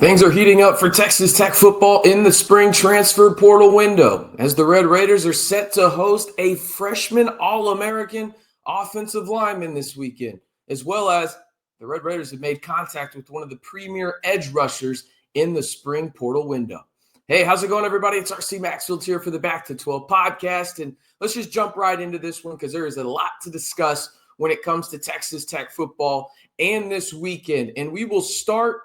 Things are heating up for Texas Tech football in the spring transfer portal window as the Red Raiders are set to host a freshman All-American offensive lineman this weekend, as well as the Red Raiders have made contact with one of the premier edge rushers in the spring portal window. Hey, how's it going, everybody? It's RC Maxfield here for the Back to 12 podcast, and let's just jump right into this one because there is a lot to discuss when it comes to Texas Tech football and this weekend. And we will start,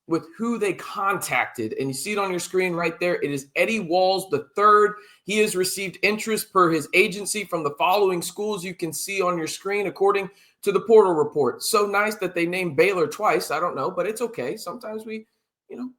with who they contacted. And you see it on your screen right there. It is Eddie Walls III. He has received interest per his agency from the following schools you can see on your screen according to the portal report. So nice that they named Baylor twice. I don't know, but it's okay. Sometimes you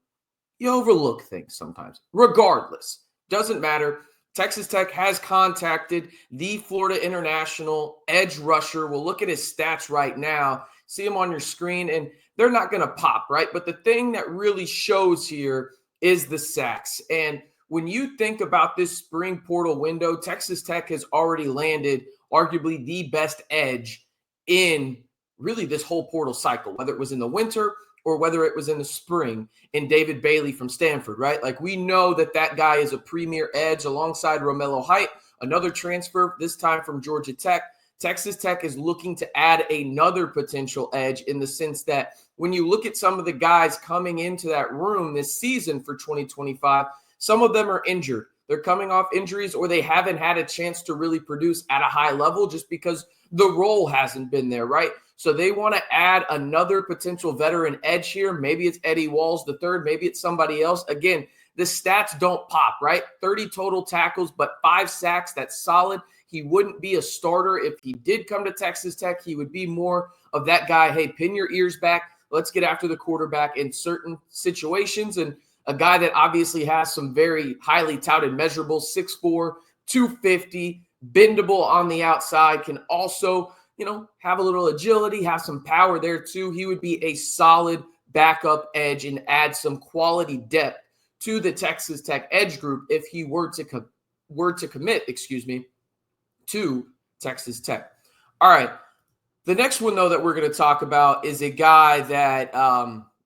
overlook things sometimes. Regardless, doesn't matter. Texas Tech has contacted the Florida International edge rusher. We'll look at his stats right now. See him on your screen, and they're not going to pop, right? But the thing that really shows here is the sacks. And when you think about this spring portal window, Texas Tech has already landed arguably the best edge in really this whole portal cycle, whether it was in the winter or whether it was in the spring, in David Bailey from Stanford, right? Like, we know that guy is a premier edge alongside Romello Height, another transfer, this time from Georgia Tech. Texas Tech is looking to add another potential edge in the sense that when you look at some of the guys coming into that room this season for 2025, some of them are injured. They're coming off injuries or they haven't had a chance to really produce at a high level just because the role hasn't been there, right? So they want to add another potential veteran edge here. Maybe it's Eddie Walls III. Maybe it's somebody else. Again, the stats don't pop, right? 30 total tackles, but 5 sacks. That's solid. He wouldn't be a starter if he did come to Texas Tech. He would be more of that guy, hey, pin your ears back. Let's get after the quarterback in certain situations. And a guy that obviously has some very highly touted measurables, 6'4", 250, bendable on the outside, can also, have a little agility, have some power there too. He would be a solid backup edge and add some quality depth to the Texas Tech edge group if he were to commit, to Texas Tech. All right. The next one, though, that we're going to talk about is a guy that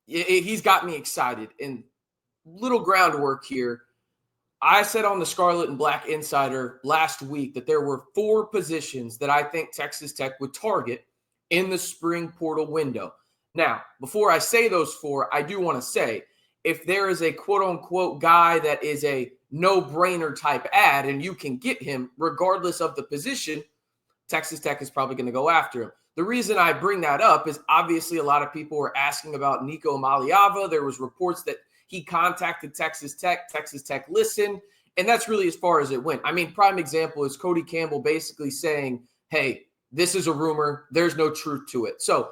he's got me excited. And little groundwork here. I said on the Scarlet and Black Insider last week that there were 4 positions that I think Texas Tech would target in the spring portal window. Now, before I say those 4, I do want to say, if there is a quote-unquote guy that is a no-brainer type ad and you can get him regardless of the position, Texas Tech is probably going to go after him. The reason I bring that up is obviously a lot of people were asking about Nico Maliava. There was reports that he contacted Texas Tech. Texas Tech listened, and that's really as far as it went. I mean, prime example is Cody Campbell basically saying, hey, this is a rumor. There's no truth to it. So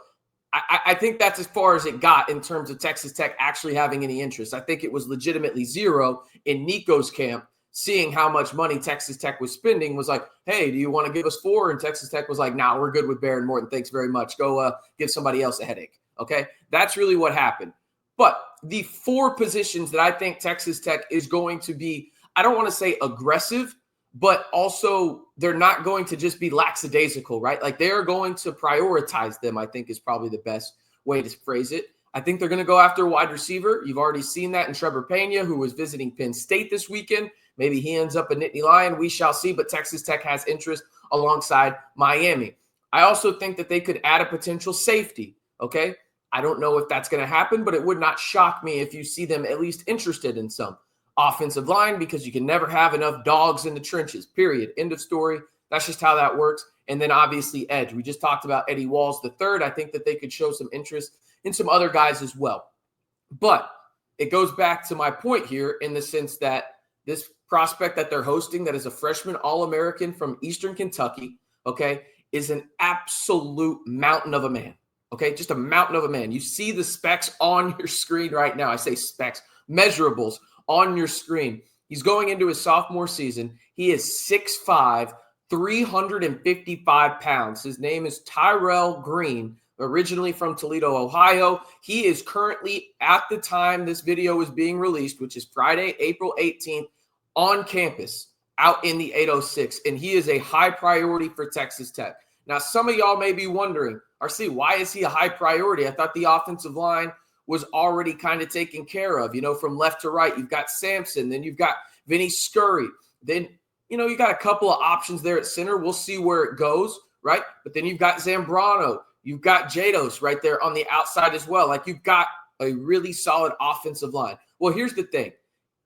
I think that's as far as it got in terms of Texas Tech actually having any interest. I think it was legitimately 0 in Nico's camp, seeing how much money Texas Tech was spending, was like, hey, do you want to give us 4? And Texas Tech was like, nah, we're good with Baron Morton. Thanks very much. Go give somebody else a headache. Okay, that's really what happened. But the 4 positions that I think Texas Tech is going to be, I don't want to say aggressive, but also they're not going to just be lackadaisical, right? Like, they're going to prioritize them, I think is probably the best way to phrase it. I think they're going to go after a wide receiver. You've already seen that in Trevor Pena, who was visiting Penn State this weekend. Maybe he ends up a Nittany Lion. We shall see, but Texas Tech has interest alongside Miami. I also think that they could add a potential safety, okay? I don't know if that's going to happen, but it would not shock me if you see them at least interested in some offensive line, because you can never have enough dogs in the trenches, period. End of story. That's just how that works. And then obviously edge. We just talked about Eddie Walls III. I think that they could show some interest in some other guys as well. But it goes back to my point here in the sense that this prospect that they're hosting, that is a freshman All-American from Eastern Kentucky, okay, is an absolute mountain of a man. Okay, just a mountain of a man. You see the specs on your screen right now. I say specs, measurables on your screen. He's going into his sophomore season. He is 6'5", 355 pounds. His name is Tyrell Green, originally from Toledo, Ohio. He is currently, at the time this video is being released, which is Friday, April 18th, on campus out in the 806, and he is a high priority for Texas Tech. Now, some of y'all may be wondering, RC, why is he a high priority? I thought the offensive line was already kind of taken care of, from left to right. You've got Sampson, then you've got Vinny Scurry. Then, you got a couple of options there at center. We'll see where it goes, right? But then you've got Zambrano. You've got Jados right there on the outside as well. Like, you've got a really solid offensive line. Well, here's the thing.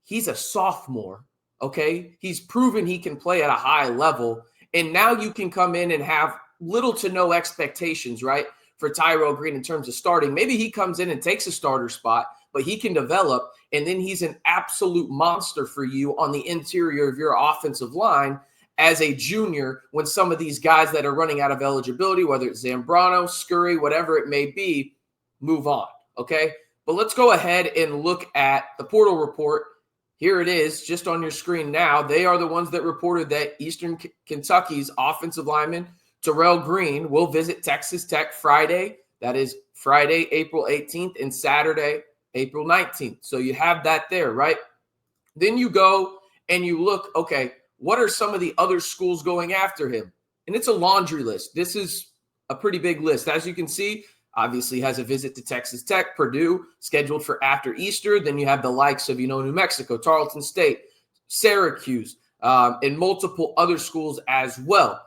He's a sophomore, okay? He's proven he can play at a high level. And now you can come in and have little to no expectations, right, for Tyrell Green in terms of starting. Maybe he comes in and takes a starter spot, but he can develop, and then he's an absolute monster for you on the interior of your offensive line as a junior when some of these guys that are running out of eligibility, whether it's Zambrano, Scurry, whatever it may be, move on, okay? But let's go ahead and look at the portal report. Here it is, just on your screen now. They are the ones that reported that Eastern Kentucky's offensive lineman, Tyrell Green, will visit Texas Tech Friday. That is Friday, April 18th, and Saturday, April 19th. So you have that there, right? Then you go and you look, okay, what are some of the other schools going after him? And it's a laundry list. This is a pretty big list. As you can see, obviously has a visit to Texas Tech, Purdue, scheduled for after Easter. Then you have the likes of, New Mexico, Tarleton State, Syracuse, and multiple other schools as well.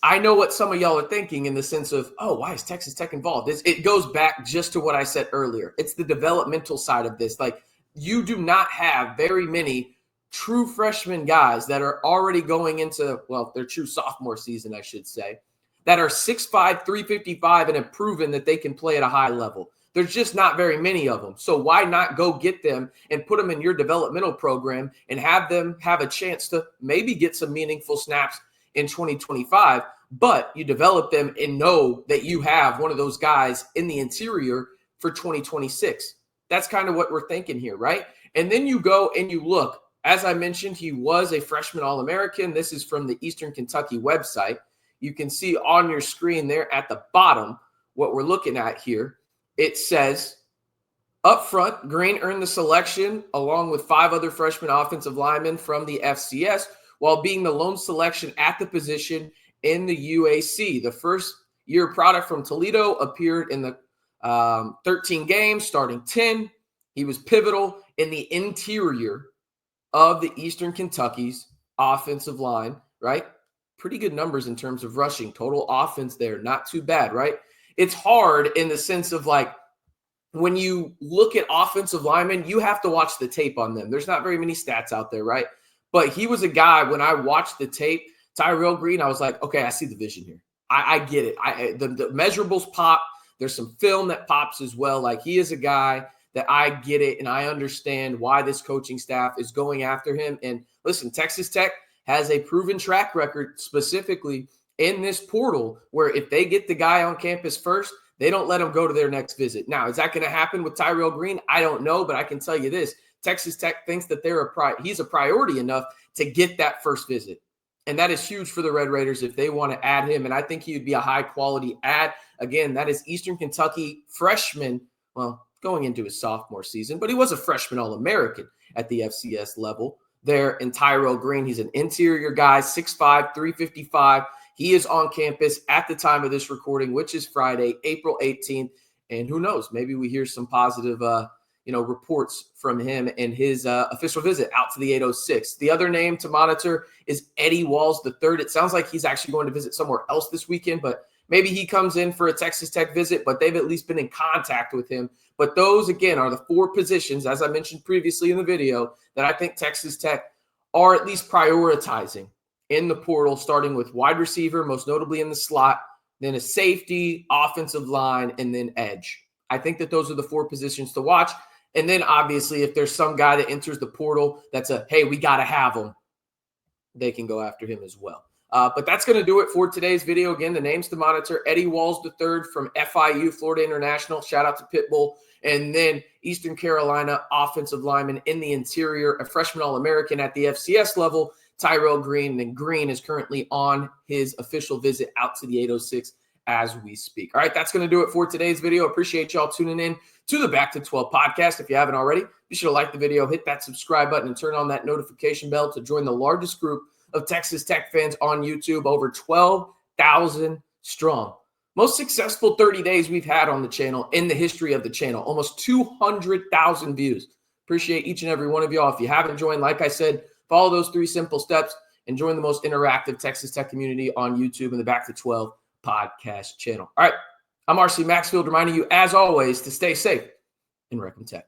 I know what some of y'all are thinking in the sense of, oh, why is Texas Tech involved? It goes back just to what I said earlier. It's the developmental side of this. Like, you do not have very many true freshman guys that are already going into, well, their true sophomore season, I should say, that are 6'5", 355 and have proven that they can play at a high level. There's just not very many of them. So why not go get them and put them in your developmental program and have them have a chance to maybe get some meaningful snaps in 2025, but you develop them and know that you have one of those guys in the interior for 2026. That's kind of what we're thinking here, right? And then you go and you look. As I mentioned, he was a freshman All-American. This is from the Eastern Kentucky website. You can see on your screen there at the bottom what we're looking at here. It says, up front, Green earned the selection along with 5 other freshman offensive linemen from the FCS while being the lone selection at the position in the UAC. The first-year product from Toledo appeared in the 13 games, starting 10. He was pivotal in the interior of the Eastern Kentucky's offensive line, right? Pretty good numbers in terms of rushing. Total offense there, not too bad, right? It's hard in the sense of, like, when you look at offensive linemen, you have to watch the tape on them. There's not very many stats out there, right? But he was a guy, when I watched the tape, Tyrell Green, I was like, okay, I see the vision here. I get it. The measurables pop. There's some film that pops as well. Like, he is a guy that I get it, and I understand why this coaching staff is going after him. And listen, Texas Tech has a proven track record specifically in this portal where if they get the guy on campus first, they don't let him go to their next visit. Now, is that going to happen with Tyrell Green? I don't know, but I can tell you this. Texas Tech thinks that he's a priority enough to get that first visit. And that is huge for the Red Raiders if they want to add him. And I think he would be a high-quality add. Again, that is Eastern Kentucky freshman, well, going into his sophomore season, but he was a freshman All-American at the FCS level there in Tyrell Green. He's an interior guy, 6'5", 355. He is on campus at the time of this recording, which is Friday, April 18th. And who knows, maybe we hear some positive reports from him and his official visit out to the 806. The other name to monitor is Eddie Walls III. It sounds like he's actually going to visit somewhere else this weekend, but maybe he comes in for a Texas Tech visit, but they've at least been in contact with him. But those, again, are the 4 positions, as I mentioned previously in the video, that I think Texas Tech are at least prioritizing in the portal, starting with wide receiver, most notably in the slot, then a safety, offensive line, and then edge. I think that those are the 4 positions to watch. And then, obviously, if there's some guy that enters the portal that's hey, we got to have him, they can go after him as well. But that's going to do it for today's video. Again, the names to monitor: Eddie Walls III from FIU, Florida International. Shout out to Pitbull. And then Eastern Carolina offensive lineman in the interior, a freshman All-American at the FCS level, Tyrell Green. And Green is currently on his official visit out to the 806 as we speak. All right, that's going to do it for today's video. Appreciate y'all tuning in to the Back to 12 podcast. If you haven't already, be sure to like the video, hit that subscribe button, and turn on that notification bell to join the largest group of Texas Tech fans on YouTube, over 12,000 strong. Most successful 30 days we've had on the channel in the history of the channel. Almost 200,000 views. Appreciate each and every one of y'all. If you haven't joined, like I said, follow those 3 simple steps and join the most interactive Texas Tech community on YouTube and the Back to 12 podcast channel. All right, I'm RC Maxfield reminding you, as always, to stay safe and rep 'em Tech.